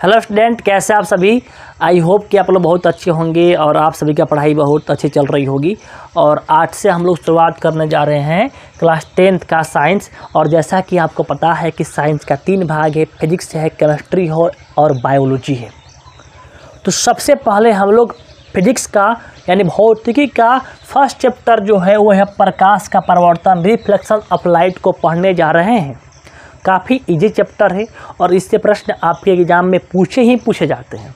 Hello student, कैसे आप सभी। आई होप कि आप लोग बहुत अच्छे होंगे और आप सभी का पढ़ाई बहुत अच्छी चल रही होगी। और आज से हम लोग शुरुआत करने जा रहे हैं क्लास 10th का साइंस। और जैसा कि आपको पता है कि साइंस का 3 भाग है, फिजिक्स है, केमिस्ट्री हो और बायोलॉजी है। तो सबसे पहले हम लोग फिजिक्स का यानी भौतिकी का फर्स्ट चैप्टर जो है वो है प्रकाश का परावर्तन, रिफ्लेक्शन ऑफ लाइट को पढ़ने जा रहे हैं। काफ़ी इजी चैप्टर है और इससे प्रश्न आपके एग्जाम में पूछे जाते हैं।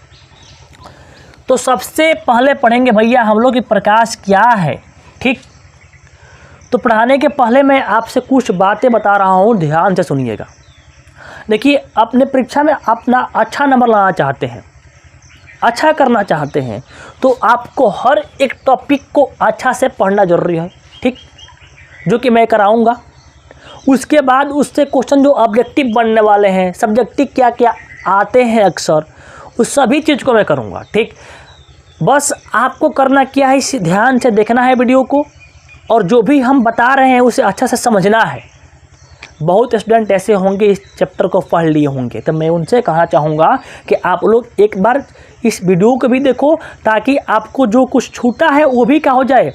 तो सबसे पहले पढ़ेंगे भैया हम लोग कि प्रकाश क्या है। ठीक, तो पढ़ाने के पहले मैं आपसे कुछ बातें बता रहा हूँ, ध्यान से सुनिएगा। देखिए, अपने परीक्षा में अपना अच्छा नंबर लाना चाहते हैं, अच्छा करना चाहते हैं, तो आपको हर एक टॉपिक को अच्छा से पढ़ना जरूरी है। ठीक, जो कि मैं कराऊंगा। उसके बाद उससे क्वेश्चन जो ऑब्जेक्टिव बनने वाले हैं, सब्जेक्टिव क्या क्या आते हैं अक्सर, उस सभी चीज़ को मैं करूंगा। ठीक, बस आपको करना क्या है, इस ध्यान से देखना है वीडियो को और जो भी हम बता रहे हैं उसे अच्छा से समझना है। बहुत स्टूडेंट ऐसे होंगे इस चैप्टर को पढ़ लिए होंगे, तो मैं उनसे कहना चाहूँगा कि आप लोग एक बार इस वीडियो को भी देखो ताकि आपको जो कुछ छूटा है वो भी क्या हो जाए,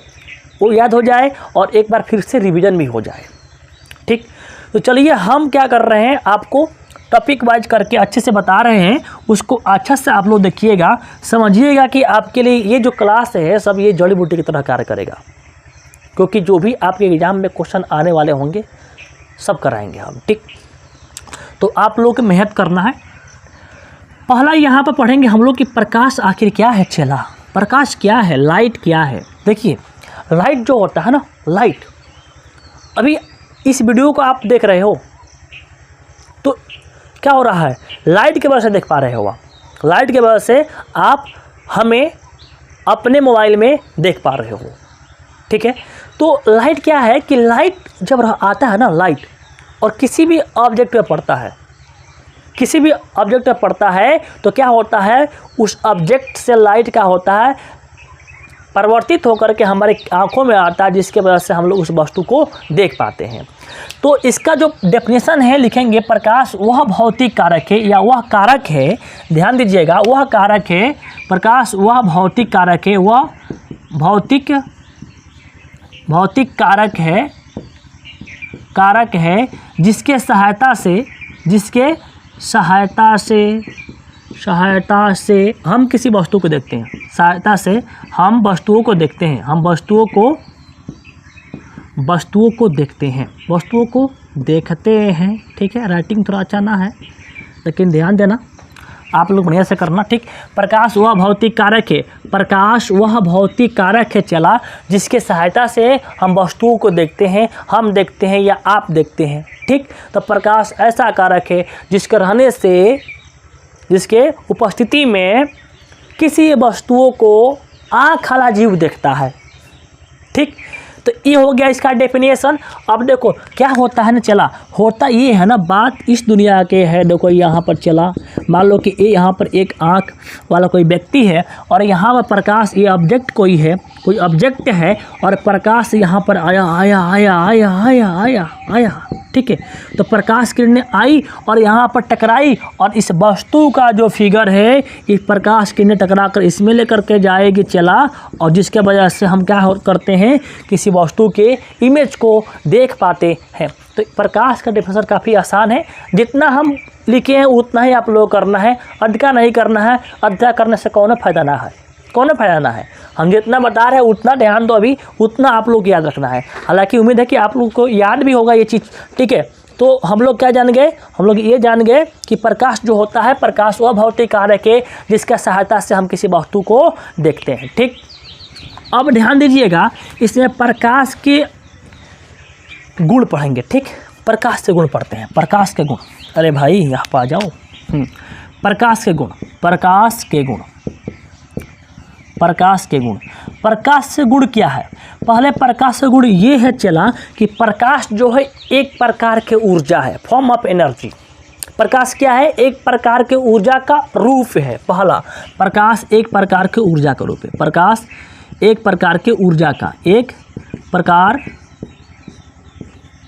वो याद हो जाए और एक बार फिर से रिवीजन भी हो जाए। ठीक, तो चलिए हम क्या कर रहे हैं, आपको टॉपिक वाइज करके अच्छे से बता रहे हैं, उसको अच्छा से आप लोग देखिएगा, समझिएगा कि आपके लिए ये जो क्लास है सब ये जड़ी बूटी की तरह कार्य करेगा। क्योंकि जो भी आपके एग्जाम में क्वेश्चन आने वाले होंगे सब कराएंगे हम। ठीक, तो आप लोग को मेहनत करना है। पहला यहाँ पर पढ़ेंगे हम लोग कि प्रकाश आखिर क्या है। चला, प्रकाश क्या है, लाइट क्या है। देखिए, लाइट जो होता है ना, लाइट, अभी इस वीडियो को आप देख रहे हो तो क्या हो रहा है, लाइट के वजह से देख पा रहे हो आप। लाइट के वजह से आप हमें अपने मोबाइल में देख पा रहे हो। ठीक है, तो लाइट क्या है कि लाइट जब आता है ना, लाइट और किसी भी ऑब्जेक्ट पे पड़ता है, किसी भी ऑब्जेक्ट पे पड़ता है तो क्या होता है, उस ऑब्जेक्ट से लाइट क्या होता है, परिवर्तित होकर के हमारे आँखों में आता है, जिसके वजह से हम लोग उस वस्तु को देख पाते हैं। तो इसका जो डेफिनेशन है लिखेंगे, प्रकाश वह भौतिक कारक है या वह कारक है, ध्यान दीजिएगा, वह कारक है, प्रकाश वह भौतिक कारक है, वह भौतिक कारक है जिसके सहायता से हम किसी वस्तु को देखते हैं, सहायता से हम वस्तुओं को देखते हैं, हम वस्तुओं को देखते हैं। ठीक है, राइटिंग थोड़ा अच्छा ना है लेकिन ध्यान देना, आप लोग बढ़िया से करना। ठीक, प्रकाश वह भौतिक कारक है, प्रकाश वह भौतिक कारक है चला जिसके सहायता से हम वस्तुओं को देखते हैं, हम देखते हैं या आप देखते हैं। ठीक, तो प्रकाश ऐसा कारक है जिसके रहने से, जिसके उपस्थिति में किसी वस्तुओं को आँख वाला जीव देखता है। ठीक, तो ये हो गया इसका डेफिनेशन। अब देखो क्या होता है ना, चला होता ये है ना, बात इस दुनिया के है। देखो यहाँ पर चला, मान लो कि ये यहाँ पर एक आँख वाला कोई व्यक्ति है और यहाँ पर प्रकाश, ये ऑब्जेक्ट कोई है, कोई ऑब्जेक्ट है और प्रकाश यहाँ पर आया। ठीक है, तो प्रकाश किरणें आई और यहाँ पर टकराई और इस वस्तु का जो फिगर है, इस प्रकाश किरणें टकरा कर इसमें लेकर के जाएगी चला, और जिसके वजह से हम क्या करते हैं, किसी वस्तु के इमेज को देख पाते हैं। तो प्रकाश का डेफिनेशन काफ़ी आसान है, जितना हम लिखे हैं उतना ही आप लोग करना है, अधिका नहीं करना है। अधिका करने से कौन फ़ायदा ना है, कौन फ़ायदा ना है। हम जितना बता रहे हैं उतना ध्यान दो, अभी उतना आप लोग याद रखना है। हालांकि उम्मीद है कि आप लोग को याद भी होगा ये चीज़। ठीक है, तो हम लोग क्या जान गए, हम लोग ये जान गए कि प्रकाश जो होता है, प्रकाश वह भौतिक कारक है जिसका सहायता से हम किसी वस्तु को देखते हैं। ठीक, अब ध्यान दीजिएगा, इसमें प्रकाश के गुण पढ़ेंगे। ठीक, प्रकाश से गुण पढ़ते हैं, प्रकाश के गुण। अरे भाई यहाँ पर आ जाओ। प्रकाश के गुण, प्रकाश से गुण क्या है। पहले प्रकाश से गुण ये है चला कि प्रकाश जो है एक प्रकार के ऊर्जा है, फॉर्म ऑफ एनर्जी। प्रकाश क्या है, एक प्रकार के ऊर्जा का रूप है। पहला, प्रकाश एक प्रकार के ऊर्जा का रूप है। प्रकाश एक प्रकार के ऊर्जा का, एक प्रकार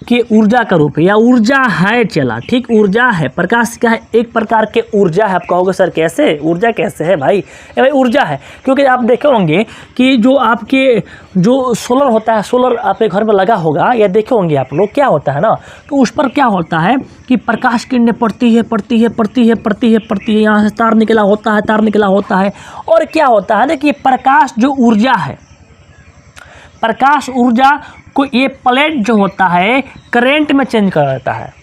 के ऊर्जा का रूप है या ऊर्जा है चला, ठीक, ऊर्जा है। प्रकाश क्या है? एक प्रकार के ऊर्जा है। आप कहोगे सर कैसे, ऊर्जा कैसे है भाई? भाई ऊर्जा है क्योंकि आप देखे होंगे कि जो आपके जो सोलर होता है, सोलर आपके घर में लगा होगा या देखे होंगे आप लोग, क्या होता है ना, तो उस पर क्या होता है कि प्रकाश किरणें पड़ती है, यहाँ से तार निकला होता है। और क्या होता है ना कि प्रकाश जो ऊर्जा है, प्रकाश ऊर्जा को ये प्लेट जो होता है करंट में चेंज कर देता है,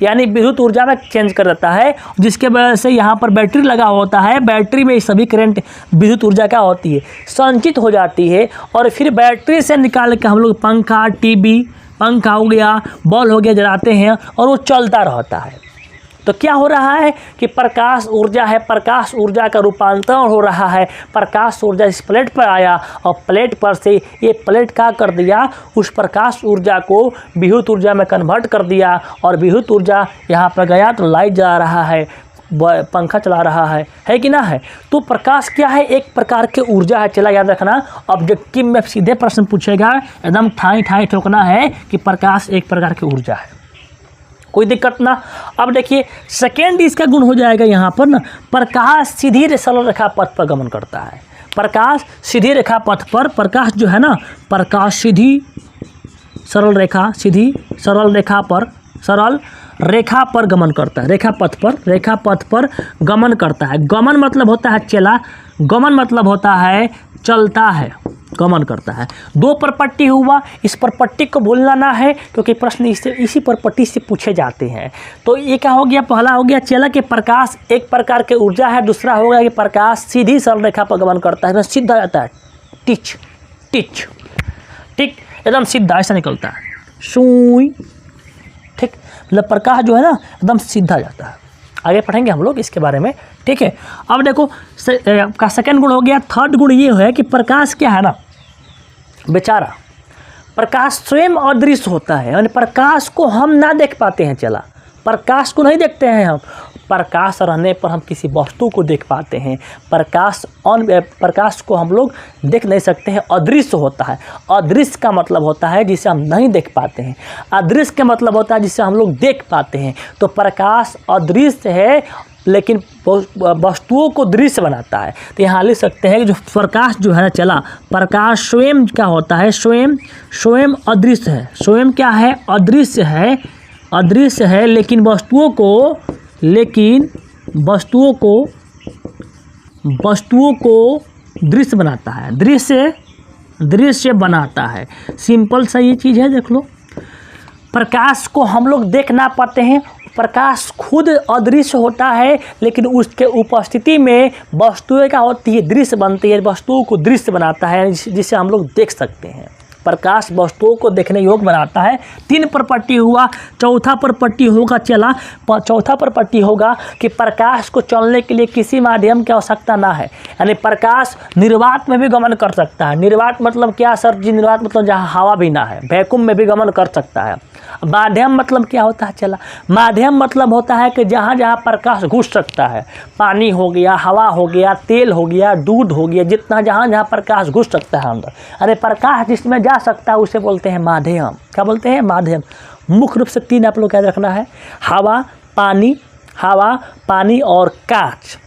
यानी विद्युत ऊर्जा में चेंज कर देता है, जिसके वजह से यहाँ पर बैटरी लगा होता है। बैटरी में सभी करंट विद्युत ऊर्जा क्या होती है, संचित हो जाती है। और फिर बैटरी से निकाल के हम लोग पंखा, टीवी, पंखा हो गया, बॉल हो गया, जलाते हैं और वो चलता रहता है। तो क्या हो रहा है कि प्रकाश ऊर्जा है, प्रकाश ऊर्जा का रूपांतरण हो रहा है। प्रकाश ऊर्जा इस प्लेट पर आया और प्लेट पर से ये प्लेट क्या कर दिया, उस प्रकाश ऊर्जा को विद्युत ऊर्जा में कन्वर्ट कर दिया। और विद्युत ऊर्जा यहाँ पर गया तो लाइट जला रहा है, पंखा चला रहा है कि ना है। तो प्रकाश क्या है, एक प्रकार के ऊर्जा है। चला याद रखना, ऑब्जेक्टिव में सीधे प्रश्न पूछेगा, एकदम ठाई ठोकना है कि प्रकाश एक प्रकार की ऊर्जा है, कोई दिक्कत ना। अब देखिए सेकेंड इसका गुण हो जाएगा यहाँ पर ना, प्रकाश सीधी सरल रेखा पथ पर गमन करता है। प्रकाश सीधी रेखा पथ पर, प्रकाश जो है ना, प्रकाश सीधी सरल रेखा पर गमन करता है, रेखा पथ पर गमन करता है। गमन मतलब होता है चला, गमन मतलब होता है चलता है, गमन करता है। दो परपट्टी हुआ, इस परपट्टी को भूलना ना है क्योंकि प्रश्न इसी परपट्टी से पूछे जाते हैं। तो ये क्या हो गया, पहला हो गया चला कि प्रकाश एक प्रकार के ऊर्जा है। दूसरा हो गया कि प्रकाश सीधी सरल रेखा पर गमन करता है, सीधा जाता है, टिच, ठीक, एकदम सीधा ऐसा निकलता है, सुई, ठीक, मतलब प्रकाश जो है ना एकदम सीधा जाता है। आगे पढ़ेंगे हम लोग इसके बारे में, ठीक है। अब देखो का सेकंड गुण हो गया। थर्ड गुण ये है कि प्रकाश क्या है ना बेचारा, प्रकाश स्वयं अदृश्य होता है, यानी प्रकाश को हम ना देख पाते हैं। चला, प्रकाश को नहीं देखते हैं हम, प्रकाश रहने पर हम किसी वस्तु को देख पाते हैं। प्रकाश को हम लोग देख नहीं सकते हैं, अदृश्य होता है। अदृश्य का मतलब होता है जिसे हम नहीं देख पाते हैं, अदृश्य का मतलब होता है जिसे हम लोग देख पाते हैं। तो प्रकाश अदृश्य है लेकिन वस्तुओं को दृश्य बनाता है। तो यहाँ लिख सकते हैं कि जो प्रकाश जो है ना चला, प्रकाश स्वयं क्या होता है, स्वयं अदृश्य है। स्वयं क्या है, अदृश्य है, लेकिन वस्तुओं को दृश्य बनाता है, दृश्य बनाता है। सिंपल सा ये चीज़ है, देख लो। प्रकाश को हम लोग देख ना पाते हैं, प्रकाश खुद अदृश्य होता है, लेकिन उसके उपस्थिति में वस्तुएं क्या होती है, दृश्य बनती है, वस्तुओं को दृश्य बनाता है, जिसे हम लोग देख सकते हैं। प्रकाश वस्तुओं को देखने योग्य बनाता है। 3 परपट्टी हुआ। चौथा परपट्टी होगा चला, चौथा परपट्टी होगा कि प्रकाश को चलने के लिए किसी माध्यम की आवश्यकता ना है, यानी प्रकाश निर्वात में भी गमन कर सकता है। निर्वात मतलब क्या सर जी, निर्वात मतलब जहाँ हवा भी ना है, वैक्यूम में भी गमन कर सकता है। माध्यम मतलब क्या होता है चला, माध्यम मतलब होता है कि जहाँ जहाँ प्रकाश घुस सकता है, पानी हो गया, हवा हो गया, तेल हो गया, दूध हो गया, जितना जहाँ जहाँ प्रकाश घुस सकता है अंदर, अरे प्रकाश जिसमें जा सकता है उसे बोलते हैं माध्यम। क्या बोलते हैं, माध्यम। मुख्य रूप से 3 आप लोग याद रखना है, हवा, पानी और कांच।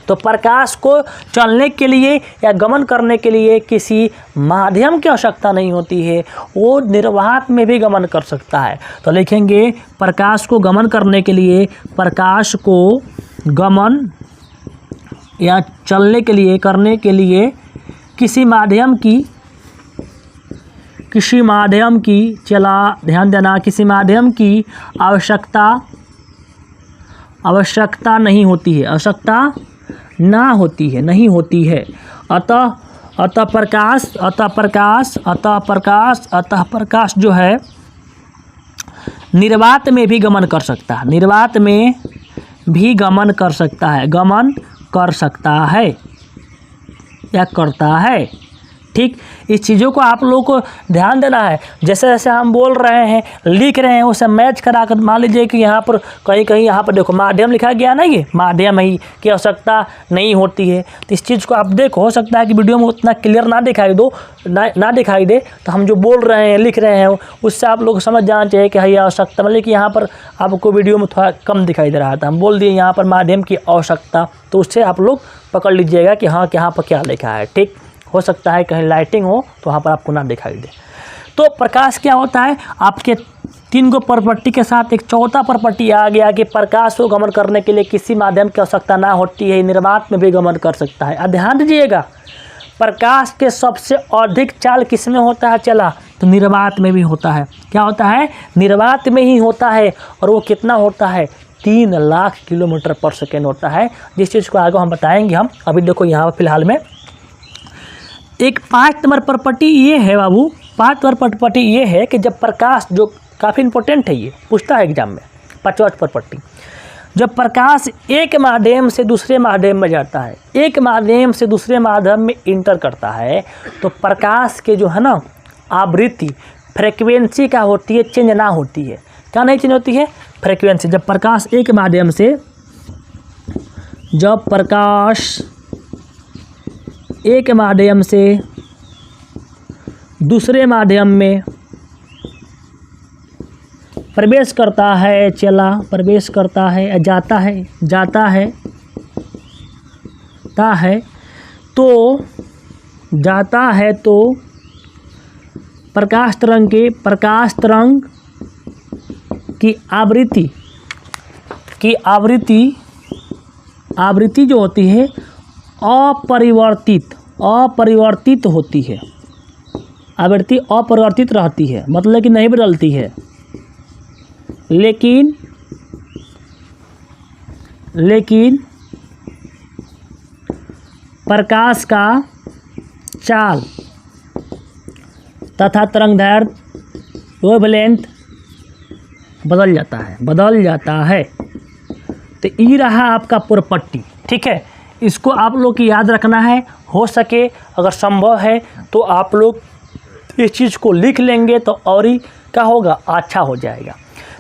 तो प्रकाश को चलने के लिए या गमन करने के लिए किसी माध्यम की आवश्यकता नहीं होती है, वो निर्वात में भी गमन कर सकता है। तो लिखेंगे प्रकाश को गमन करने के लिए, प्रकाश को गमन या चलने के लिए, करने के लिए किसी माध्यम की चला ध्यान देना, किसी माध्यम की आवश्यकता नहीं होती है, आवश्यकता ना होती है, नहीं होती है। अतः प्रकाश जो है निर्वात में भी गमन कर सकता है, निर्वात में भी गमन कर सकता है, गमन कर सकता है या करता है, ठीक, इस चीज़ों को आप लोगों को ध्यान देना है। जैसे जैसे हम बोल रहे हैं, लिख रहे हैं, उसे मैच करा कर मान लीजिए कि यहाँ पर कहीं कहीं यहाँ पर देखो माध्यम लिखा गया ना, ये माध्यम ही की आवश्यकता नहीं होती है। तो इस चीज़ को आप देखो, हो सकता है कि वीडियो में उतना क्लियर ना दिखाई दे, तो हम जो बोल रहे हैं लिख रहे हैं उससे आप लोग समझ जाना चाहिए कि ये आवश्यकता, मतलब कि यहाँ पर आपको वीडियो में थोड़ा कम दिखाई दे रहा था, हम बोल दिए यहाँ पर माध्यम की आवश्यकता, तो उससे आप लोग पकड़ लीजिएगा कि हाँ यहाँ पर क्या लिखा है। ठीक, हो सकता है कहीं लाइटिंग हो तो वहाँ पर आपको ना दिखाई दे। तो प्रकाश क्या होता है, आपके 3 गो प्रॉपर्टी के साथ एक चौथा प्रॉपर्टी आ गया कि प्रकाश को गमन करने के लिए किसी माध्यम की आवश्यकता ना होती है, निर्वात में भी गमन कर सकता है। ध्यान दीजिएगा, प्रकाश के सबसे अधिक चाल किस में होता है चला, तो निर्वात में भी होता है। क्या होता है, निर्वात में ही होता है। और वो कितना होता है, 3 लाख किलोमीटर पर सेकेंड होता है, जिस चीज़ को आगे हम बताएंगे। हम अभी देखो यहाँ फिलहाल में एक 5 नंबर प्रॉपर्टी ये है बाबू, 5 नंबर प्रॉपर्टी ये है कि जब प्रकाश, जो काफ़ी इंपॉर्टेंट है, ये पूछता है एग्जाम में, 5वां प्रॉपर्टी, जब प्रकाश एक माध्यम से दूसरे माध्यम में जाता है, एक माध्यम से दूसरे माध्यम में इंटर करता है, तो प्रकाश के जो है ना आवृत्ति, फ्रीक्वेंसी क्या होती है, चेंज ना होती है। क्या नहीं चेंज होती है, फ्रीक्वेंसी। जब प्रकाश एक माध्यम से, जब प्रकाश एक माध्यम से दूसरे माध्यम में प्रवेश करता है, चला प्रवेश करता है, जाता है तो प्रकाश तरंग की आवृत्ति जो होती है अपरिवर्तित होती है। आवृत्ति अपरिवर्तित रहती है, मतलब कि नहीं बदलती है। लेकिन प्रकाश का चाल तथा तरंगदैर्घ्य वेवलेंथ बदल जाता है। तो ये रहा आपका प्रॉपर्टी। ठीक है, इसको आप लोग की याद रखना है। हो सके अगर संभव है तो आप लोग इस चीज़ को लिख लेंगे तो और ही क्या होगा, अच्छा हो जाएगा।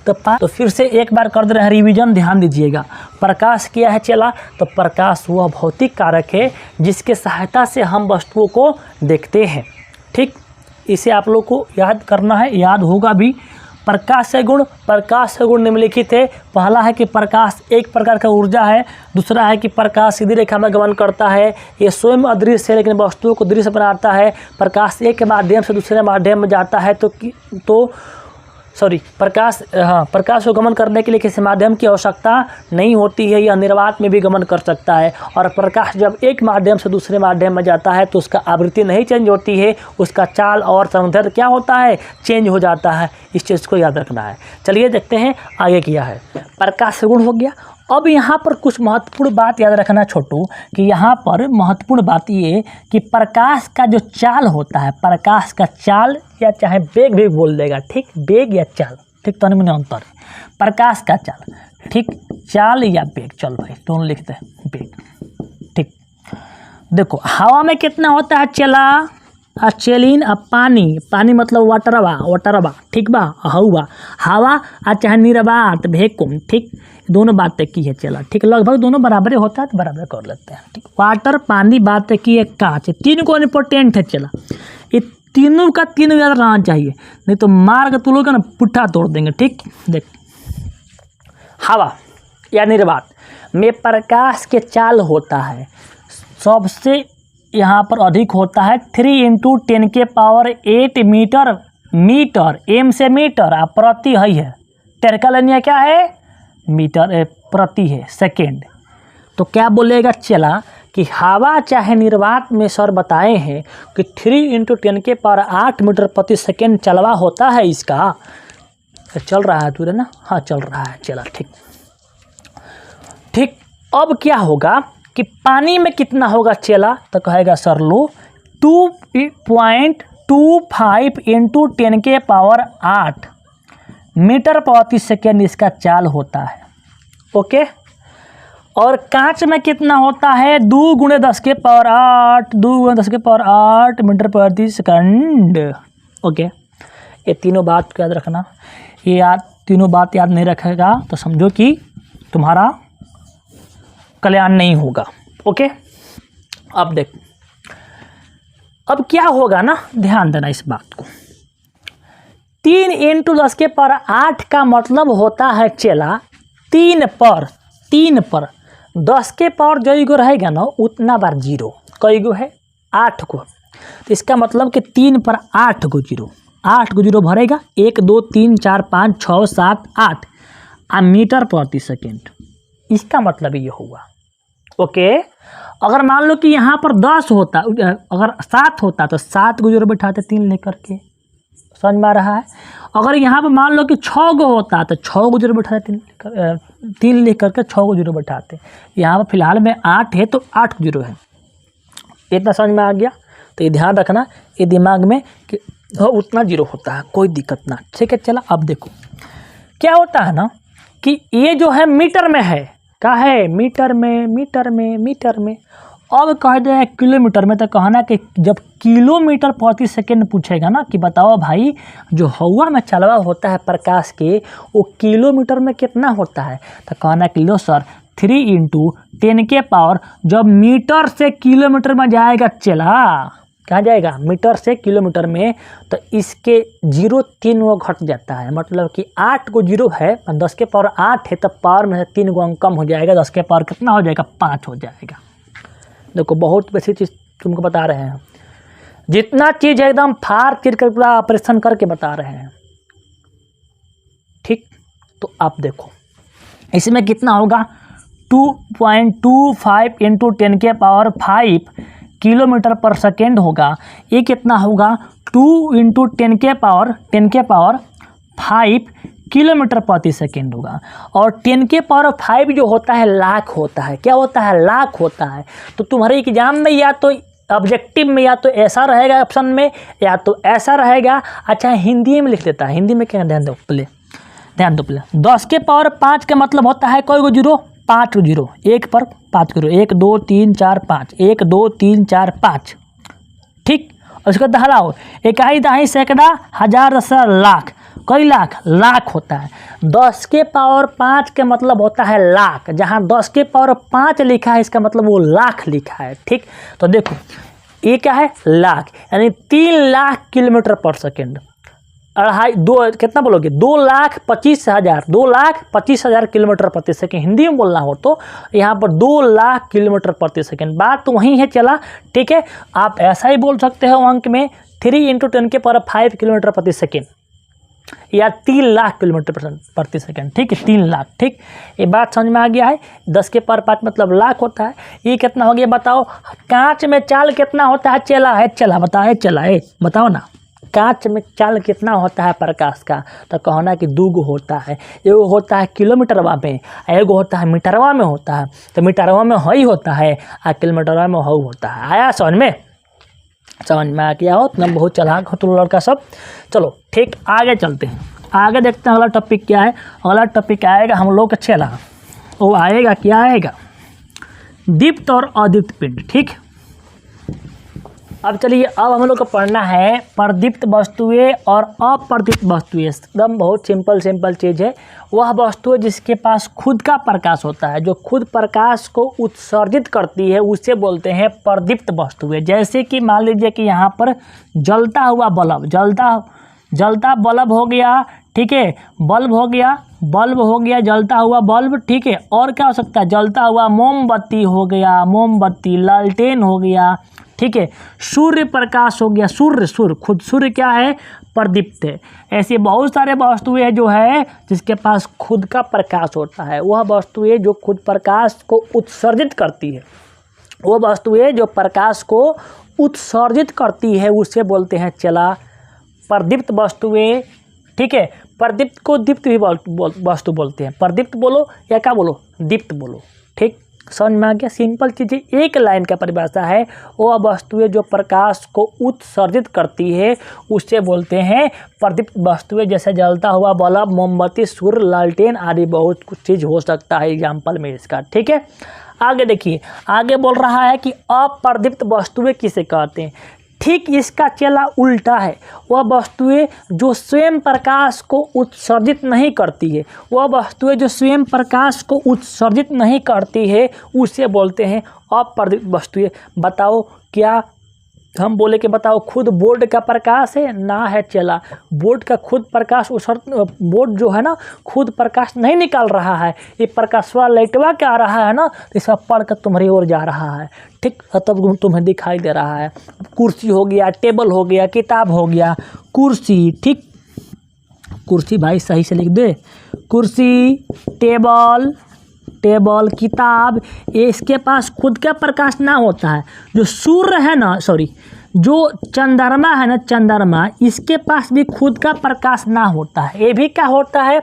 तो फिर से एक बार कर दे रहे हैं रिवीजन, ध्यान दीजिएगा। प्रकाश क्या है चला, तो प्रकाश वह भौतिक कारक है जिसके सहायता से हम वस्तुओं को देखते हैं। ठीक, इसे आप लोग को याद करना है, याद होगा भी। प्रकाश से गुण निम्नलिखित है। पहला है कि प्रकाश एक प्रकार का ऊर्जा है, दूसरा है कि प्रकाश सीधी रेखा में गमन करता है, ये स्वयं अदृश्य है लेकिन वस्तुओं को दृश्य बनाता है। प्रकाश एक के माध्यम से दूसरे माध्यम में जाता है प्रकाश को गमन करने के लिए किसी माध्यम की आवश्यकता नहीं होती है, यह निर्वात में भी गमन कर सकता है। और प्रकाश जब एक माध्यम से दूसरे माध्यम में जाता है तो उसका आवृत्ति नहीं चेंज होती है, उसका चाल और तरंगदैर्घ्य क्या होता है, चेंज हो जाता है। इस चीज़ को याद रखना है। चलिए देखते हैं आगे क्या है। प्रकाश गुण हो गया। अब यहाँ पर कुछ महत्वपूर्ण बात याद रखना छोटू, कि यहाँ पर महत्वपूर्ण बात ये कि प्रकाश का जो चाल होता है, प्रकाश का चाल या चाहे बेग भी बोल देगा, ठीक, बेग या चाल, ठीक, तो नहीं अंतर है। प्रकाश का चाल, ठीक, चाल या बेग, चल भाई दोनों लिखते हैं, बेग। ठीक, देखो हवा में कितना होता है चला, चेलिन, पानी मतलब वाटरवा, ठीक बा, हवा चाहे निर्वात वैक्यूम, ठीक, दोनों बातें की है चला, ठीक, लगभग दोनों बराबर होता है तो बराबर कर लेते हैं। ठीक, वाटर पानी बात की है कांच, 3 को इम्पोर्टेंट है चला, ये तीनों का तीनों याद रहना चाहिए, नहीं तो मार के तुलोगे ना पुट्ठा तोड़ देंगे। ठीक, देख हवा या निर्वात में प्रकाश के चाल होता है सबसे यहाँ पर अधिक होता है 3 × 10⁸ मीटर, एम से मीटर, आप प्रति है, टेरकालनिया क्या है, मीटर प्रति है, सेकेंड। तो क्या बोलेगा चला कि हवा चाहे निर्वात में सर बताए हैं कि 3 × 10⁸ मीटर प्रति सेकेंड चलवा होता है इसका। चल रहा है तुरे ना, हाँ चल रहा है चला, ठीक। अब क्या होगा कि पानी में कितना होगा चला, तो कहेगा सर लो 2.25 × 10⁸ मीटर प्रति सेकेंड इसका चाल होता है। ओके, और कांच में कितना होता है 2 × 10⁸ 2 × 10⁸ मीटर प्रति सेकंड। ओके, ये तीनों बात को याद रखना। ये तीनों बात याद नहीं रखेगा तो समझो कि तुम्हारा कल्याण नहीं होगा। ओके, अब देखो, अब क्या होगा ना, ध्यान देना इस बात को। 3 × 10⁸ का मतलब होता है चला 3 पर 10 के पावर जो गो रहेगा ना उतना बार जीरो। कई गो है 8 को, तो इसका मतलब कि 3 पर 8 गो जीरो भरेगा। 1 2 3 4 5 6 7 8 मीटर प्रति सेकेंड, इसका मतलब ये होगा। ओके, अगर मान लो कि यहाँ पर 10 होता, अगर 7 होता तो 7 गो जीरो बैठाते 3 लेकर के, समझ में आ रहा है। अगर यहाँ पर मान लो कि 6 गो होता तो 6 गो जीरो बैठाते 3 लिख करके 6 गो जीरो बैठाते। यहाँ पर फिलहाल में 8 है तो 8 जीरो है। इतना समझ में आ गया, तो ये ध्यान रखना ये दिमाग में कि उतना जीरो होता है, कोई दिक्कत ना। ठीक है, चला अब देखो क्या होता है ना कि ये जो है मीटर में है, क्या है मीटर में। अब कह दे किलोमीटर में, तो कहना कि जब किलोमीटर प्रति सेकेंड पूछेगा ना कि बताओ भाई जो हवा में चलवा होता है प्रकाश के वो किलोमीटर में कितना होता है, तो कहना कि लो सर 3 × 10 के पावर, जब मीटर से किलोमीटर में जाएगा चला, कहाँ जाएगा मीटर से किलोमीटर में, तो इसके 0 3 गो घट जाता है। मतलब कि 8 गो जीरो है, 10 के पावर 8 है, तो पावर में से 3 गो अंक कम हो जाएगा, 10 के पावर कितना हो जाएगा 5 हो जाएगा। देखो बहुत वैसी चीज़ तुमको बता रहे हैं, जितना चीज़ एकदम फार चिर कर पूरा ऑपरेशन करके बता रहे हैं। ठीक, तो आप देखो इसमें कितना होगा 2.25 × 10 के पावर 5 किलोमीटर पर सेकेंड होगा। ये कितना होगा 2 × 10 के पावर 5 किलोमीटर प्रति सेकेंड होगा। और 10 के पावर 5 जो होता है लाख होता है। क्या होता है? लाख होता है। तो तुम्हारे एग्जाम में या तो ऑब्जेक्टिव में या तो ऐसा रहेगा ऑप्शन में, या तो ऐसा रहेगा। अच्छा हिंदी में लिख देता है, हिंदी में क्या, ध्यान दो पहले 10 के पावर 5 का मतलब होता है कोई गो जीरो, 5 जीरो, 1 पर 5 करो, 1 2 3 4 5, 1 2 3 4 5। ठीक, और उसको दहलाओ, इकाई दहाई सैकड़ा हजार दशा लाख, कई लाख, लाख होता है। 10 के पावर 5 का मतलब होता है लाख। जहाँ 10 के पावर 5 लिखा है इसका मतलब वो लाख लिखा है। ठीक, तो देखो ये क्या है लाख, यानी 3 लाख किलोमीटर पर सेकेंड। कितना बोलोगे 2,25,000, 2,25,000 किलोमीटर प्रति सेकेंड हिंदी में बोलना हो तो यहाँ पर 2 लाख किलोमीटर प्रति सेकेंड। बात तो वही है चला। ठीक है, आप ऐसा ही बोल सकते हो अंक में 3 × 10 के पावर 5 किलोमीटर प्रति सेकेंड, या 3 लाख किलोमीटर प्रति सेकेंड। ठीक है, 3 लाख। ठीक, ये बात समझ में आ गया है। 10 के पावर 5 मतलब लाख होता है। ये कितना हो गया बताओ। कांच में चाल कितना होता है? चला बताओ ना। कांच में चाल कितना होता है प्रकाश का? तो कहना कि 2 गो होता है। एगो होता है किलोमीटरवा में, एगो होता है मीटरवा में होता है। तो मीटरवा में हई होता है और किलोमीटरवा में हऊ होता है। आया समझ में आ गया हो? तुम बहुत चालाक हो तुम लड़का सब। चलो ठीक, आगे चलते हैं, आगे देखते हैं अगला टॉपिक क्या है। अगला टॉपिक आएगा हम लोग का चला, वो आएगा क्या आएगा, दीप्त और अदीप्त पिंड। ठीक, अब चलिए अब हम लोग को पढ़ना है प्रदीप्त वस्तुएं और अप्रदीप्त वस्तुएं। एकदम बहुत सिंपल चीज़ है। वह वस्तुएं जिसके पास खुद का प्रकाश होता है, जो खुद प्रकाश को उत्सर्जित करती है, उसे बोलते हैं प्रदीप्त वस्तुएं। जैसे कि मान लीजिए कि यहाँ पर जलता हुआ बल्ब, जलता बल्ब हो गया। ठीक है, बल्ब हो गया जलता हुआ बल्ब। ठीक है, और क्या हो सकता है? जलता हुआ मोमबत्ती हो गया, मोमबत्ती, लालटेन हो गया। ठीक है, सूर्य प्रकाश हो गया, सूर्य क्या है? प्रदीप्त है। ऐसे बहुत सारे वस्तुएं जो है जिसके पास खुद का प्रकाश होता है, वह वस्तुएं जो खुद प्रकाश को उत्सर्जित करती है, वो वस्तुएं जो प्रकाश को उत्सर्जित करती है उसे बोलते हैं चला प्रदीप्त वस्तुएं। ठीक है, प्रदीप्त को दीप्त भी वस्तु बोलते हैं। प्रदीप्त बोलो या क्या बोलो, दीप्त बोलो। ठीक, समझ में आ गया? सिंपल चीज़ें, एक लाइन का परिभाषा है। वह वस्तुएं जो प्रकाश को उत्सर्जित करती है उसे बोलते हैं प्रदीप्त वस्तुएं। जैसे जलता हुआ बल्ब, मोमबत्ती, सूर्य, लालटेन आदि बहुत कुछ चीज़ हो सकता है एग्जाम्पल में इसका। ठीक है, आगे देखिए, आगे बोल रहा है कि अप्रदीप्त वस्तुएं किसे कहते हैं। ठीक इसका चला उल्टा है। वह वस्तुएं जो स्वयं प्रकाश को उत्सर्जित नहीं करती है, वह वस्तुएं जो स्वयं प्रकाश को उत्सर्जित नहीं करती है उसे बोलते हैं अप्रदीप्त वस्तुएं। बताओ क्या हम बोले कि बताओ खुद बोर्ड का प्रकाश है ना है चला, बोर्ड का खुद प्रकाश बोर्ड जो है ना खुद प्रकाश नहीं निकाल रहा है, ये प्रकाशवा लाइटवा क्या आ रहा है ना, इसका पढ़ कर तुम्हारी ओर जा रहा है। ठीक, तब तुम्हें दिखाई दे रहा है। कुर्सी हो गया, टेबल हो गया, किताब हो गया, कुर्सी, ठीक, कुर्सी भाई सही से लिख दे, कुर्सी, टेबल, किताब, ये इसके पास खुद का प्रकाश ना होता है। जो सूर्य है ना, सॉरी, जो चंद्रमा है ना, चंद्रमा, इसके पास भी खुद का प्रकाश ना होता है। ये भी क्या होता है,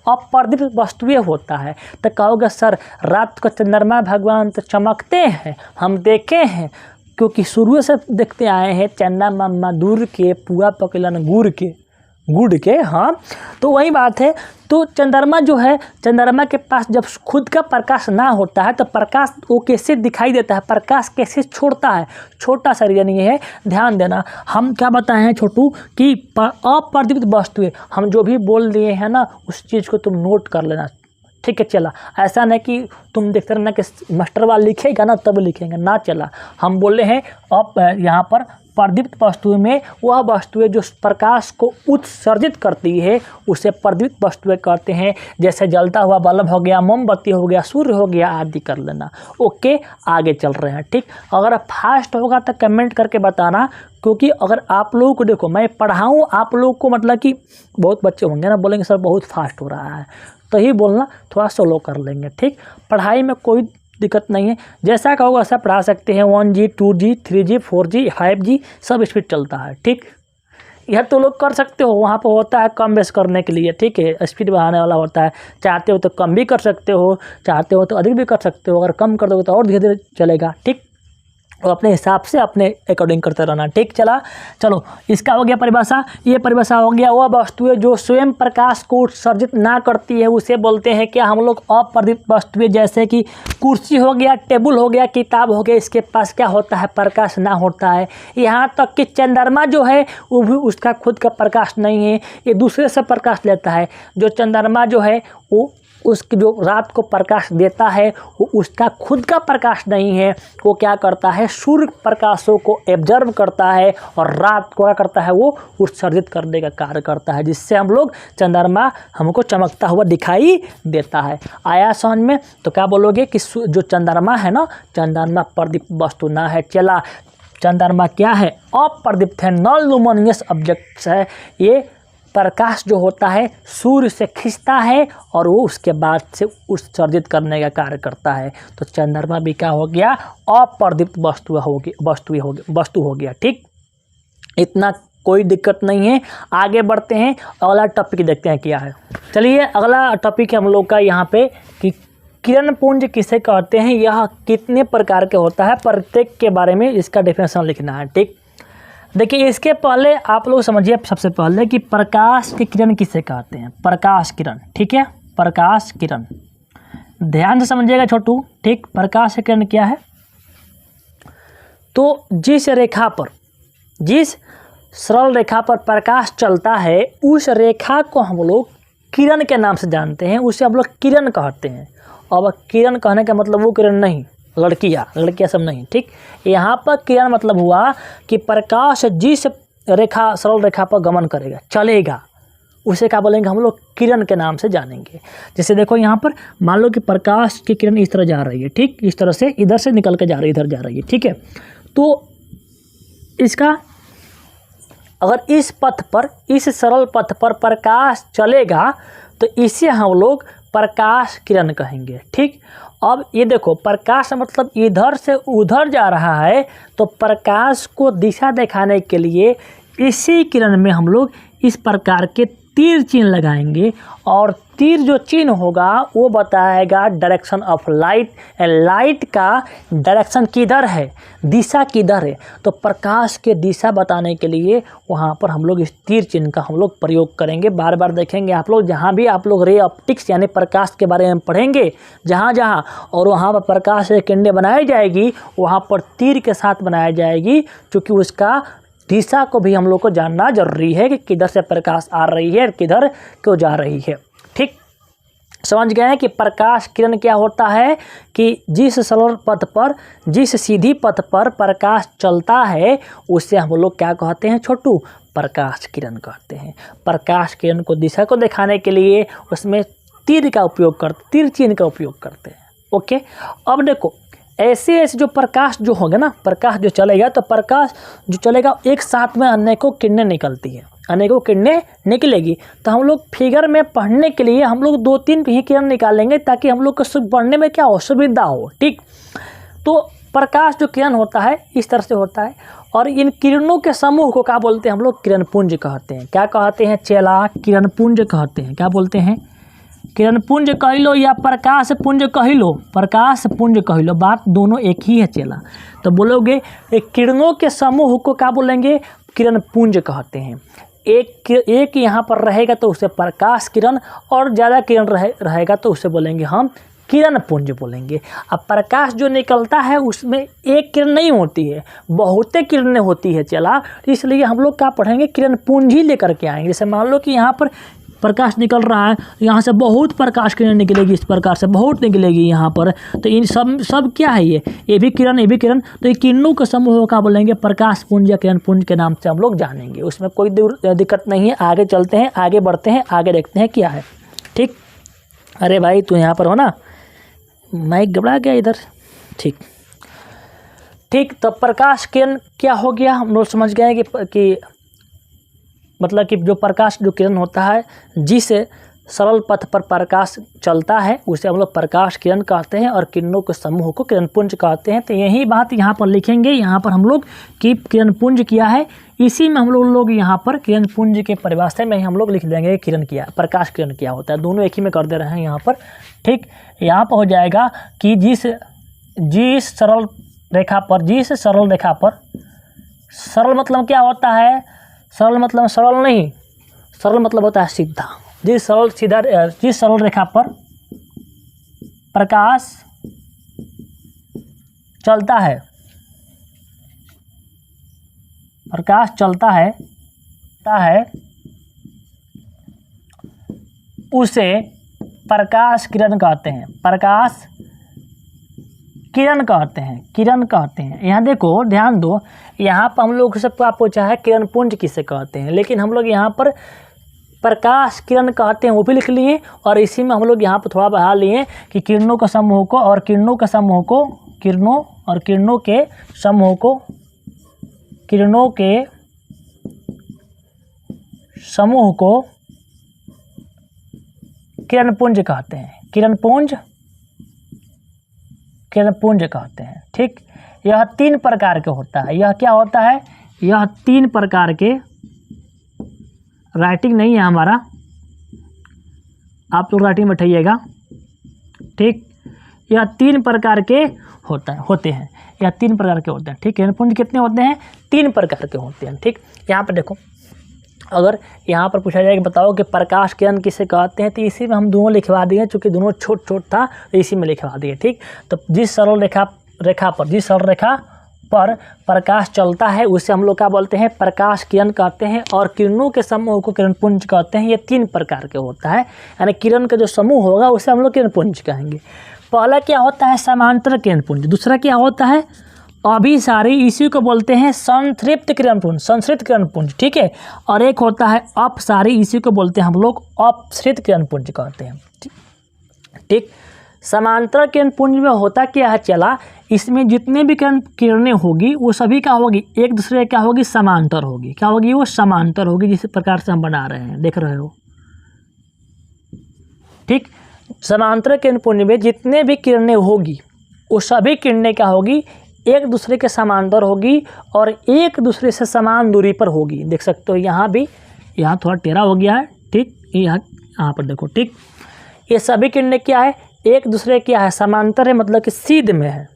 अप्रदीप्त वस्तुएं होता है। तो कहोगे सर रात को चंद्रमा भगवान तो चमकते हैं, हम देखे हैं, क्योंकि शुरू से देखते आए हैं चंद्रमा दूर के पुआ पकलन गुड़ के, हाँ, तो वही बात है। तो चंद्रमा जो है, चंद्रमा के पास जब खुद का प्रकाश ना होता है तो प्रकाश वो कैसे दिखाई देता है, प्रकाश कैसे छोड़ता है, छोटा सा रीजन ये है, ध्यान देना। हम क्या बताए हैं छोटू कि अप्रदीप्त वस्तुएं, हम जो भी बोल दिए हैं ना उस चीज़ को तुम नोट कर लेना। ठीक है, चला, ऐसा नहीं कि तुम देखते रहना कि मास्टर वाला लिखेगा ना तब लिखेंगे ना, चला। हम बोले हैं अब यहाँ पर प्रदीप्त वस्तुएं में वह वस्तुएं जो प्रकाश को उत्सर्जित करती है उसे प्रदीप्त वस्तुएं कहते हैं। जैसे जलता हुआ बल्ब हो गया, मोमबत्ती हो गया, सूर्य हो गया आदि कर लेना। ओके, आगे चल रहे हैं। ठीक, अगर फास्ट होगा तो कमेंट करके बताना, क्योंकि अगर आप लोगों को देखो मैं पढ़ाऊँ आप लोगों को, मतलब कि बहुत बच्चे होंगे ना बोलेंगे सर बहुत फास्ट हो रहा है, तो ही बोलना, थोड़ा स्लो कर लेंगे। ठीक, पढ़ाई में कोई दिक्कत नहीं है, जैसा कहोगे वैसा पढ़ा सकते हैं। 1G 2G 3G 4G 5G सब स्पीड चलता है। ठीक, यह तो लोग कर सकते हो, वहाँ पर होता है कम बेस करने के लिए। ठीक है, स्पीड बढ़ाने वाला होता है, चाहते हो तो कम भी कर सकते हो, चाहते हो तो अधिक भी कर सकते हो। अगर कम कर दोगे तो और धीरे धीरे चलेगा। ठीक, और अपने हिसाब से अपने अकॉर्डिंग करते रहना। ठीक, चलो इसका हो गया परिभाषा। ये परिभाषा हो गया वह वस्तुएं जो स्वयं प्रकाश को उत्सर्जित ना करती है उसे बोलते हैं क्या हम लोग अप्रदीप्त वस्तुएं। जैसे कि कुर्सी हो गया, टेबल हो गया, किताब हो गया, इसके पास क्या होता है, प्रकाश ना होता है। यहाँ तक कि चंद्रमा जो है वो भी उसका खुद का प्रकाश नहीं है, ये दूसरे से प्रकाश लेता है। जो चंद्रमा जो है वो उसकी जो रात को प्रकाश देता है वो उसका खुद का प्रकाश नहीं है, वो क्या करता है, सूर्य प्रकाशों को एब्जर्व करता है और रात को क्या करता है, वो उत्सर्जित करने का कार्य करता है, जिससे हम लोग चंद्रमा हमको चमकता हुआ दिखाई देता है। आया समझ में? तो क्या बोलोगे कि जो चंद्रमा है ना, चंद्रमा प्रदीप्त वस्तु ना है। चला, चंद्रमा क्या है, अप्रदीप्त है, नॉन लुमिनियस ऑब्जेक्ट्स है। ये प्रकाश जो होता है सूर्य से खींचता है और वो उसके बाद से उत्सर्जित करने का कार्य करता है। तो चंद्रमा भी क्या हो गया, अप्रदीप्त वस्तु हो गया। ठीक, इतना कोई दिक्कत नहीं है। आगे बढ़ते हैं, अगला टॉपिक देखते हैं क्या है। चलिए अगला टॉपिक है हम लोग का यहाँ पे कि किरण पुंज किसे कहते हैं, यह कितने प्रकार के होता है, प्रत्येक के बारे में इसका डेफिनेशन लिखना है। ठीक, देखिए इसके पहले आप लोग समझिए सबसे पहले कि प्रकाश की किरण किसे कहते हैं। प्रकाश किरण, ठीक है, प्रकाश किरण ध्यान से समझिएगा छोटू। ठीक, प्रकाश किरण क्या है, तो जिस रेखा पर, जिस सरल रेखा पर प्रकाश चलता है उस रेखा को हम लोग किरण के नाम से जानते हैं, उसे हम लोग किरण कहते हैं। अब किरण कहने का मतलब वो किरण नहीं, लड़कियाँ सब नहीं। ठीक, यहाँ पर किरण मतलब हुआ कि प्रकाश जिस रेखा, सरल रेखा पर गमन करेगा, चलेगा, उसे क्या बोलेंगे हम लोग, किरण के नाम से जानेंगे। जैसे देखो यहाँ पर मान लो कि प्रकाश की किरण इस तरह जा रही है। ठीक, इस तरह से इधर से निकल के जा रही है, इधर जा रही है। ठीक है, तो इसका अगर इस पथ पर, इस सरल पथ पर प्रकाश चलेगा तो इसे हम लोग प्रकाश किरण कहेंगे। ठीक, अब ये देखो प्रकाश मतलब इधर से उधर जा रहा है, तो प्रकाश को दिशा दिखाने के लिए इसी किरण में हम लोग इस प्रकार के तीर चिन्ह लगाएंगे और तीर जो चिन्ह होगा वो बताएगा डायरेक्शन ऑफ लाइट। लाइट का डायरेक्शन किधर है, दिशा किधर है। तो प्रकाश के दिशा बताने के लिए वहाँ पर हम लोग इस तीर चिन्ह का हम लोग प्रयोग करेंगे। बार बार देखेंगे आप लोग, जहाँ भी आप लोग रे ऑप्टिक्स यानी प्रकाश के बारे में पढ़ेंगे, जहाँ जहाँ और वहाँ पर प्रकाश से किरणें बनाई जाएगी वहाँ पर तीर के साथ बनाई जाएगी, क्योंकि उसका दिशा को भी हम लोग को जानना जरूरी है कि किधर से प्रकाश आ रही है और किधर क्यों जा रही है। ठीक, समझ गए हैं कि प्रकाश किरण क्या होता है कि जिस सरल पथ पर, जिस सीधी पथ पर प्रकाश चलता है उसे हम लोग क्या कहते हैं छोटू, प्रकाश किरण कहते हैं। प्रकाश किरण को दिशा को दिखाने के लिए उसमें तीर का उपयोग करते, तीर चिन्ह का उपयोग करते हैं। ओके, अब देखो ऐसे ऐसे जो प्रकाश जो होगा ना, प्रकाश जो चलेगा, तो प्रकाश जो चलेगा एक साथ में अनेकों किरणें निकलती है, अनेकों किरणें निकलेगी। तो हम लोग फिगर में पढ़ने के लिए हम लोग 2-3 ही किरण निकालेंगे ताकि हम लोग को पढ़ने में क्या हो, सुविधा हो। ठीक, तो प्रकाश जो किरण होता है इस तरह से होता है, और इन किरणों के समूह को क्या बोलते हैं हम लोग, किरण पुंज कहते हैं। क्या कहते हैं चेला, किरण पुंज कहते हैं। क्या बोलते हैं, किरण पुंज कह लो या प्रकाश पुंज कह लो, प्रकाश पुंज कह लो, बात दोनों एक ही है चेला। तो बोलोगे एक किरणों के समूह को क्या बोलेंगे, किरण पुंज कहते हैं। एक यहाँ पर रहेगा तो उसे प्रकाश किरण, और ज़्यादा किरण रहेगा तो उसे बोलेंगे हम किरण पुंज बोलेंगे। अब प्रकाश जो निकलता है उसमें एक किरण नहीं होती है, बहुते किरणें होती है चला, इसलिए हम लोग क्या पढ़ेंगे, किरण पुंज ही लेकर के आएंगे। जैसे मान लो कि यहाँ पर प्रकाश निकल रहा है, यहाँ से बहुत प्रकाश किरण निकलेगी, इस प्रकार से बहुत निकलेगी यहाँ पर। तो इन सब क्या है, ये भी किरण, ये भी किरण। तो ये किरणों के समूह का बोलेंगे प्रकाश पुंज या किरण पुंज के नाम से हम लोग जानेंगे। उसमें कोई दिक्कत नहीं है। आगे चलते हैं, आगे बढ़ते हैं, आगे देखते हैं क्या है। ठीक, अरे भाई तू यहाँ पर हो ना, माइक घबरा गया इधर। ठीक ठीक, तो प्रकाश किरण क्या हो गया, हम लोग समझ गए कि मतलब कि जो प्रकाश जो किरण होता है, जिस सरल पथ पर प्रकाश चलता है उसे हम लोग प्रकाश किरण कहते हैं, और किरणों के समूह को किरण पुंज कहते हैं। तो यही बात यहाँ पर लिखेंगे, यहाँ पर हम लोग कि किरण पुंज किया है, इसी में हम लोग यहाँ पर किरण पुंज के परिभाषा में हम लोग लिख देंगे किरण क्या, प्रकाश किरण क्या होता है। दोनों एक ही में कर दे रहे हैं यहाँ पर। ठीक, यहाँ पर हो जाएगा कि जिस सरल रेखा पर, सरल मतलब क्या होता है, सरल मतलब सरल नहीं, सरल मतलब होता है सीधा। जिस सरल रेखा पर प्रकाश चलता है, उसे प्रकाश किरण कहते हैं, प्रकाश किरण कहते हैं। यहाँ देखो ध्यान दो, यहाँ पर हम लोग से क्या पूछा है, किरण पुंज किसे कहते हैं, लेकिन हम लोग यहाँ पर प्रकाश किरण कहते हैं वो भी लिख लिए, और इसी में हम लोग यहाँ पर थोड़ा बढ़ा लिए कि किरणों के समूह को और किरणों के समूह को किरण पुंज कहते हैं, किरण पुंज कहते हैं। ठीक, यह 3 प्रकार के होता है। यह क्या होता है, यह 3 प्रकार के, राइटिंग नहीं है हमारा, आप लोग राइटिंग बैठाइएगा। ठीक, यह 3 प्रकार के होते हैं, यह 3 प्रकार के होते हैं। ठीक, किरण पुंज कितने होते हैं, 3 प्रकार के होते हैं। ठीक, यहाँ पर देखो, अगर यहाँ पर पूछा जाए कि बताओ कि प्रकाश किरण किसे कहते हैं, तो इसी में हम दोनों लिखवा दिए, चूँकि दोनों छोट था तो इसी में लिखवा दिए। ठीक, तो जिस सरल रेखा पर प्रकाश चलता है उसे हम लोग क्या बोलते हैं, प्रकाश किरण कहते हैं, और किरणों के समूह को किरण पुंज कहते हैं। ये 3 प्रकार के होता है, यानी किरण का जो समूह होगा उसे हम लोग किरण पुंज कहेंगे। पहला क्या होता है, समांतर किरण पुंज। दूसरा क्या होता है, अभिसारी, इसी को बोलते हैं संतृप्त किरण पुंज। ठीक है, और एक होता है अपसारी, इसी को बोलते हैं हम लोग अपसृत किरण पुंज कहते हैं। ठीक, समांतर किरण पुंज में होता क्या है चला, इसमें जितने भी किरणें होगी वो सभी क्या होगी, एक दूसरे क्या होगी, समांतर होगी। क्या होगी, वो समांतर होगी, जिस प्रकार से हम बना रहे हैं, देख रहे हो। ठीक, समांतर किरण पुंज में जितने भी किरणें होगी वो सभी किरणें क्या होगी, एक दूसरे के समांतर होगी और एक दूसरे से समान दूरी पर होगी। देख सकते हो यहाँ भी, यहाँ थोड़ा टेढ़ा हो गया है। ठीक, यहाँ पर देखो। ठीक, ये सभी किरणें क्या है, एक दूसरे क्या है, समांतर है, मतलब कि सीध में है।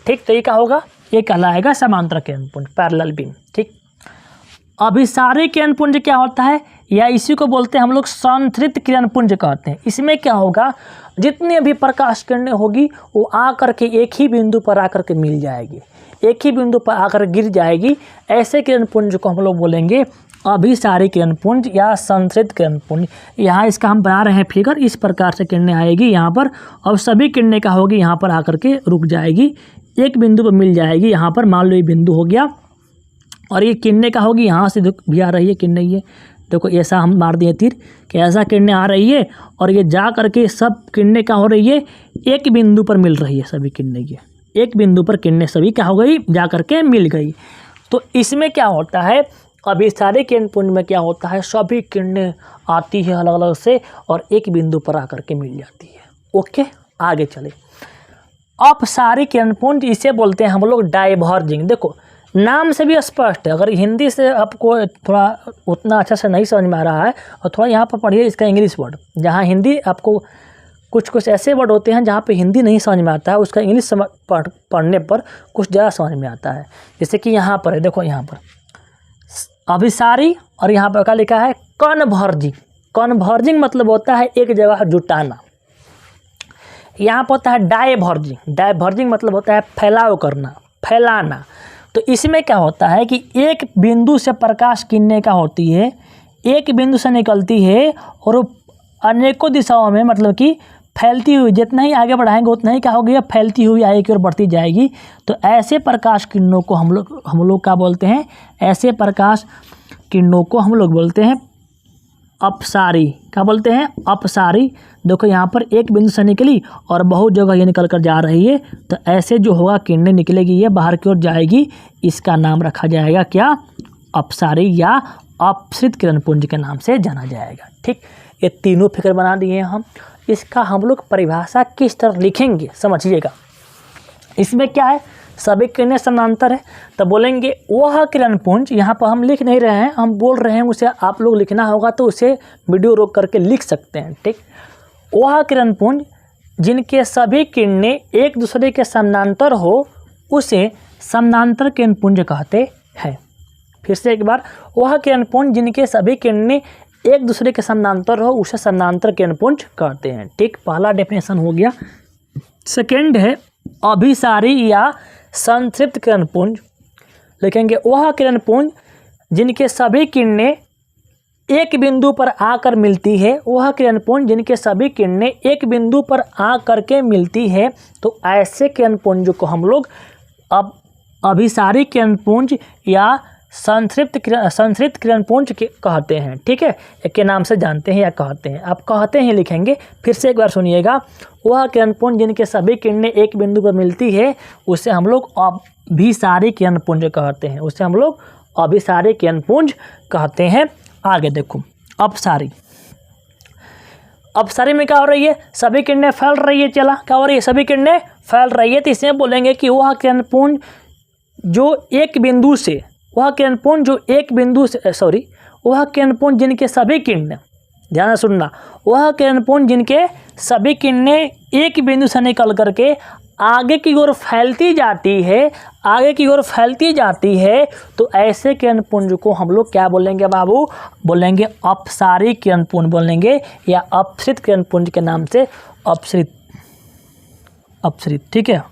ठीक, तो ये क्या होगा, ये कहलाएगा समांतर किरणपुंज, पैरेलल बीम। ठीक, अभिसारी किरणपुंज क्या होता है, या इसी को बोलते हैं हम लोग संथृत किरणपुंज कहते हैं। इसमें क्या होगा, जितनी भी प्रकाश किरणें होगी वो आकर के एक ही बिंदु पर आकर के मिल जाएगी, एक ही बिंदु पर आकर गिर जाएगी। ऐसे किरणपुंज को हम लोग बोलेंगे अभिसारी किरणपुंज या संथृत किरणपुंज। यहाँ इसका हम बना रहे हैं फिगर, इस प्रकार से किरणें आएगी यहाँ पर, और सभी किरणें का होगी यहाँ पर आकर के रुक जाएगी, एक बिंदु पर मिल जाएगी। यहाँ पर मान लो ये बिंदु हो गया, और ये किरणें का होगी यहाँ से भी आ रही है किरणें, ये देखो ऐसा हम मार दिए तीर कि ऐसा किरणें आ रही है, और ये जा करके सब किरणें क्या हो रही है, एक बिंदु पर मिल रही है सभी किरणें, ये एक बिंदु पर किरणें सभी क्या हो गई, जा करके मिल गई। तो इसमें क्या होता है, अभिसारी किरणपुंज में क्या होता है, सभी किरणें आती है अलग अलग से और एक बिंदु पर आकर के मिल जाती है। ओके, आगे चले। अपसारी किरणपुंज इसे बोलते हैं हम लोग डाइवर्जिंग। देखो नाम से भी स्पष्ट है, अगर हिंदी से आपको थोड़ा उतना अच्छा से नहीं समझ में आ रहा है, और थोड़ा यहाँ पर पढ़िए इसका इंग्लिश वर्ड, जहाँ हिंदी आपको कुछ ऐसे वर्ड होते हैं जहाँ पे हिंदी नहीं समझ में आता है, उसका इंग्लिश पढ़ने पर कुछ ज़्यादा समझ में आता है। जैसे कि यहाँ पर है, देखो यहाँ पर अभिसारी, और यहाँ पर क्या लिखा है, कन्वर्जिंग। कन्वर्जिंग मतलब होता है एक जगह जुटाना। यहाँ पर होता है डाइवर्जिंग। डाइवर्जिंग मतलब होता है फैलाव करना, फैलाना। तो इसमें क्या होता है कि एक बिंदु से प्रकाश किरणें का होती है, एक बिंदु से निकलती है और अनेकों दिशाओं में, मतलब कि फैलती हुई, जितना ही आगे बढ़ाएंगे उतना ही क्या होगी, फैलती हुई आगे और बढ़ती जाएगी। तो ऐसे प्रकाश किरणों को हम लोग क्या बोलते हैं, ऐसे प्रकाश किरणों को हम लोग बोलते हैं अपसारी। क्या बोलते हैं, अपसारी। देखो यहाँ पर एक बिंदु से निकली और बहुत जगह ये निकल कर जा रही है, तो ऐसे जो होगा किरणें निकलेगी, ये बाहर की ओर जाएगी, इसका नाम रखा जाएगा क्या, अपसारी या अपसृत किरणपुंज के नाम से जाना जाएगा। ठीक, ये तीनों फिगर बना दिए हम। इसका हम लोग परिभाषा किस तरह लिखेंगे समझिएगा। इसमें क्या है, सभी किरणें समानांतर है, तो बोलेंगे वह किरणपुंज, यहाँ पर हम लिख नहीं रहे हैं, हम बोल रहे हैं, उसे आप लोग लिखना होगा तो उसे वीडियो रोक करके लिख सकते हैं। ठीक, वह किरणपुंज जिनके सभी किरणें एक दूसरे के समानांतर हो उसे समानांतर किरणपुंज कहते हैं। फिर से एक बार, वह किरणपुंज जिनके सभी किरणें एक दूसरे के समानांतर हो उसे समानांतर किरणपुंज कहते हैं। ठीक, पहला डेफिनेशन हो गया। सेकेंड है अभिसारी या संतृप्त किरणपुंज। लिखेंगे वह किरणपुंज जिनके सभी किरणें एक बिंदु पर आकर मिलती है, वह किरणपुंज जिनके सभी किरणें एक बिंदु पर आकर के मिलती है, तो ऐसे किरणपुंज को हम लोग अब अभिसारी किरणपुंज या संतृप्त किरणपुंज कहते हैं। ठीक है, एक के नाम से जानते हैं या कहते हैं, आप कहते हैं लिखेंगे। फिर से एक बार सुनिएगा, वह किरणपुंज जिनके सभी किरणें एक बिंदु पर मिलती है उसे हम लोग अभिसारी किरणपुंज कहते हैं, उसे हम लोग अभिसारी किरणपुंज कहते हैं। आगे देखो, अपसारी। अपसारी में क्या हो रही है, सभी किरणें फैल रही है, चला क्या हो रही है, सभी किरणें फैल रही है, तो इसमें बोलेंगे कि वह किरणपुंज जो एक बिंदु से, वह किरणपुंज जो एक बिंदु से, वह किरणपुंज जिनके सभी किरणें, ध्यान से सुनना, वह किरणपुंज जिनके सभी किरणें एक बिंदु से निकल करके आगे की ओर फैलती जाती है, आगे की ओर फैलती जाती है, तो ऐसे किरणपुंज को हम लोग क्या बोलेंगे बाबू, बोलेंगे अपसारी किरणपुंज बोलेंगे, या अपसृत किरणपुंज के नाम से अपसृत, अपसृत। ठीक है,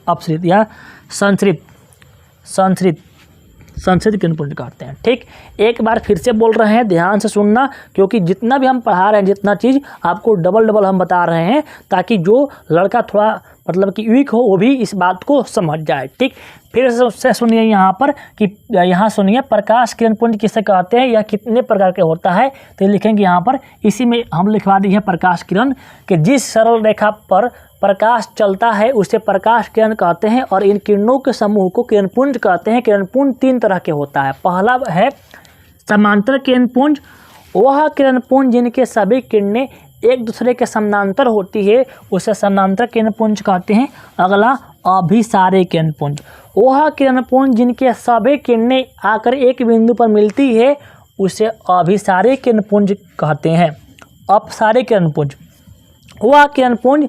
अपसृत या संतृप्त किरणपुंज कहते हैं। ठीक, एक बार फिर से बोल रहे हैं, ध्यान से सुनना, क्योंकि जितना भी हम पढ़ा रहे हैं, जितना चीज़ आपको डबल हम बता रहे हैं, ताकि जो लड़का थोड़ा मतलब कि वीक हो वो भी इस बात को समझ जाए। ठीक, फिर से सुनिए यहाँ पर कि यहाँ सुनिए प्रकाश किरणपुंज किसे कहते हैं या कितने प्रकार के होता है, तो लिखेंगे यहाँ पर, इसी में हम लिखवा दी है प्रकाश किरण कि जिस सरल रेखा पर प्रकाश चलता है उसे प्रकाश किरण कहते हैं, और इन किरणों के समूह को किरणपुंज कहते हैं। किरणपुंज तीन तरह के होता है, पहला है समांतर किरणपुंज, वह किरणपुंज जिनके सभी किरणें एक दूसरे के समानांतर होती है उसे समानांतर किरणपुंज कहते हैं। अगला अभिसारी किरणपुंज, वह किरणपुंज जिनके सभी किरणें आकर एक बिंदु पर मिलती है उसे अभिसारी किरणपुंज कहते हैं। अपसारी किरणपुंज, वह किरणपुंज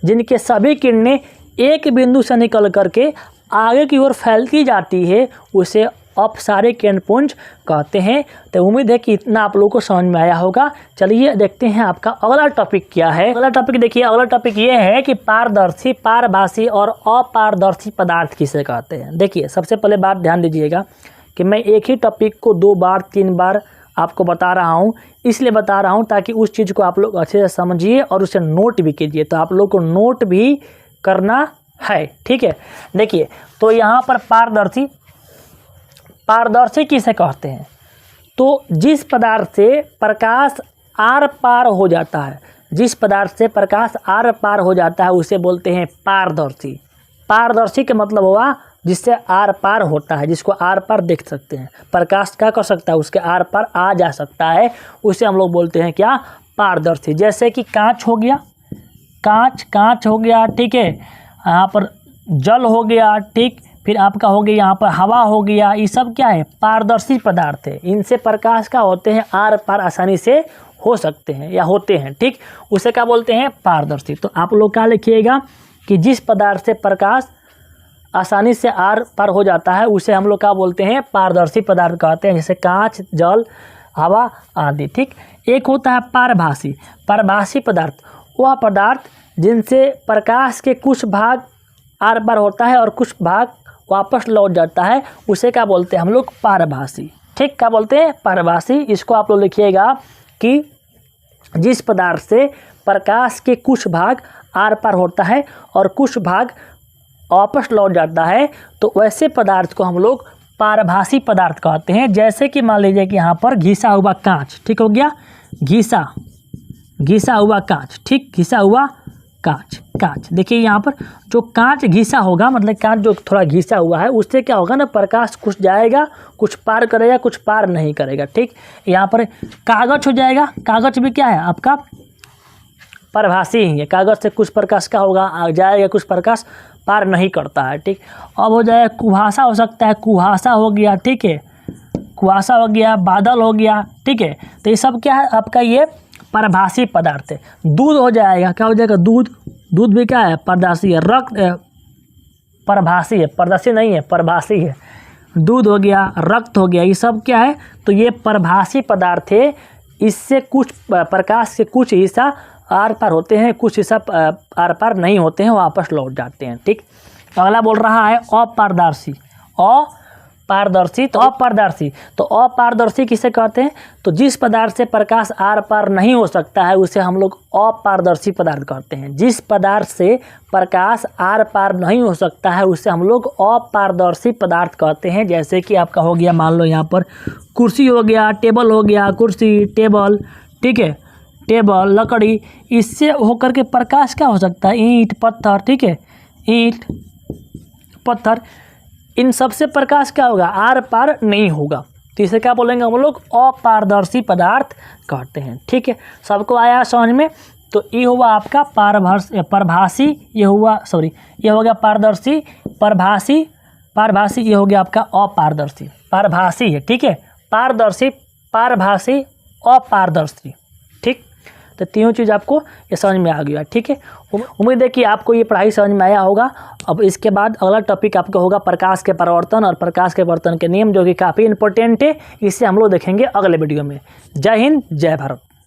जिनके सभी किरणें एक बिंदु से निकल करके आगे की ओर फैलती जाती है उसे अपसारे किरणपुंज कहते हैं। तो उम्मीद है कि इतना आप लोगों को समझ में आया होगा। चलिए देखते हैं आपका अगला टॉपिक क्या है। अगला टॉपिक देखिए, अगला टॉपिक ये है कि पारदर्शी, पारभासी और अपारदर्शी पदार्थ किसे कहते हैं। देखिए सबसे पहले बात ध्यान दीजिएगा कि मैं एक ही टॉपिक को 2 बार 3 बार आपको बता रहा हूँ, इसलिए बता रहा हूँ ताकि उस चीज़ को आप लोग अच्छे से समझिए और उसे नोट भी कीजिए। तो आप लोग को नोट भी करना है, ठीक है। देखिए तो यहाँ पर पारदर्शी, पारदर्शी किसे कहते हैं, तो जिस पदार्थ से प्रकाश आर पार हो जाता है, जिस पदार्थ से प्रकाश आर पार हो जाता है उसे बोलते हैं पारदर्शी। पारदर्शी का मतलब हुआ जिससे आर पार होता है, जिसको आर पार देख सकते हैं। प्रकाश क्या कर सकता है, उसके आर पार आ जा सकता है, उसे हम लोग बोलते हैं क्या, पारदर्शी। जैसे कि कांच हो गया, कांच हो गया, ठीक है। यहाँ पर जल हो गया, ठीक। फिर आपका हो गया यहाँ पर हवा हो गया, ये सब क्या है, पारदर्शी पदार्थ है। इनसे प्रकाश का होते हैं आर पार आसानी से हो सकते हैं या होते हैं, ठीक। उसे क्या बोलते हैं, पारदर्शी। तो आप लोग क्या लिखिएगा कि जिस पदार्थ से प्रकाश आसानी से आर पार हो जाता है उसे हम लोग क्या बोलते हैं, पारदर्शी पदार्थ कहते हैं, जैसे कांच, जल, हवा आदि, ठीक। एक होता है पारभासी। पारभासी पदार्थ वह पदार्थ जिनसे प्रकाश के कुछ भाग आर पार होता है और कुछ भाग वापस लौट जाता है, उसे क्या बोलते हैं हम लोग, पारभासी, ठीक। क्या बोलते हैं, पारभासी। इसको आप लोग लिखिएगा कि जिस पदार्थ से प्रकाश के कुछ भाग आर पार होता है और कुछ भाग वापस लौट जाता है, तो वैसे पदार्थ को हम लोग पारभासी पदार्थ कहते हैं। जैसे कि मान लीजिए कि यहाँ पर घिसा हुआ कांच, ठीक हो गया, घिसा हुआ कांच, ठीक, घिसा हुआ कांच। देखिए यहाँ पर जो कांच घिसा होगा, मतलब कांच जो थोड़ा घिसा हुआ है, उससे क्या होगा ना, प्रकाश कुछ जाएगा, कुछ पार करेगा, कुछ पार नहीं करेगा, ठीक। यहाँ पर कागज हो जाएगा, कागज भी क्या है आपका, पारभासी ही है। कागज से कुछ प्रकाश का होगा जाएगा, कुछ प्रकाश पार नहीं करता है, ठीक। अब हो जाए कुहासा, हो सकता है कुहासा हो गया, ठीक है, कुहासा हो गया, बादल हो गया, ठीक है। तो ये सब क्या है आपका, ये पारभासी पदार्थ है। दूध हो जाएगा, क्या हो जाएगा, दूध भी क्या है, पारदर्शी है। रक्त पारभासी है, पारदर्शी नहीं है, पारभासी है। दूध हो गया, रक्त हो गया, ये सब क्या है, तो ये पारभासी पदार्थ है। इससे कुछ प्रकाश के कुछ हिस्सा आर पार होते हैं, कुछ हिस्सा आर पार नहीं होते हैं, वापस लौट जाते हैं, ठीक। अगला बोल रहा है अपारदर्शी। तो अपारदर्शी किसे कहते हैं, तो जिस पदार्थ से प्रकाश आर पार नहीं हो सकता है उसे हम लोग अपारदर्शी पदार्थ कहते हैं। जिस पदार्थ से प्रकाश आर पार नहीं हो सकता है उसे हम लोग अपारदर्शी पदार्थ कहते हैं। जैसे कि आपका हो गया, मान लो यहाँ पर कुर्सी हो गया, टेबल हो गया, कुर्सी, टेबल, ठीक है, टेबल, लकड़ी, इससे होकर के प्रकाश क्या हो सकता है, ईंट, पत्थर, ठीक है, ईंट, पत्थर, इन सब से प्रकाश क्या होगा, आर पार नहीं होगा। तो इसे क्या बोलेंगे हम लोग, अपारदर्शी पदार्थ कहते हैं, ठीक है। सबको आया समझ में। तो ये हुआ आपका पारभासी, ये हो गया पारदर्शी, पारभासी, ये हो गया आपका अपारदर्शी। पारभासी है, ठीक है, पारदर्शी, पारभासी, अपारदर्शी, ठीक। तो तीनों चीज़ आपको ये समझ में आ गया, ठीक है। उम्मीद है कि आपको ये पढ़ाई समझ में आया होगा। अब इसके बाद अगला टॉपिक आपका होगा प्रकाश के परावर्तन और प्रकाश के परावर्तन के नियम, जो कि काफ़ी इंपॉर्टेंट है। इसे हम लोग देखेंगे अगले वीडियो में। जय हिंद, जय भारत।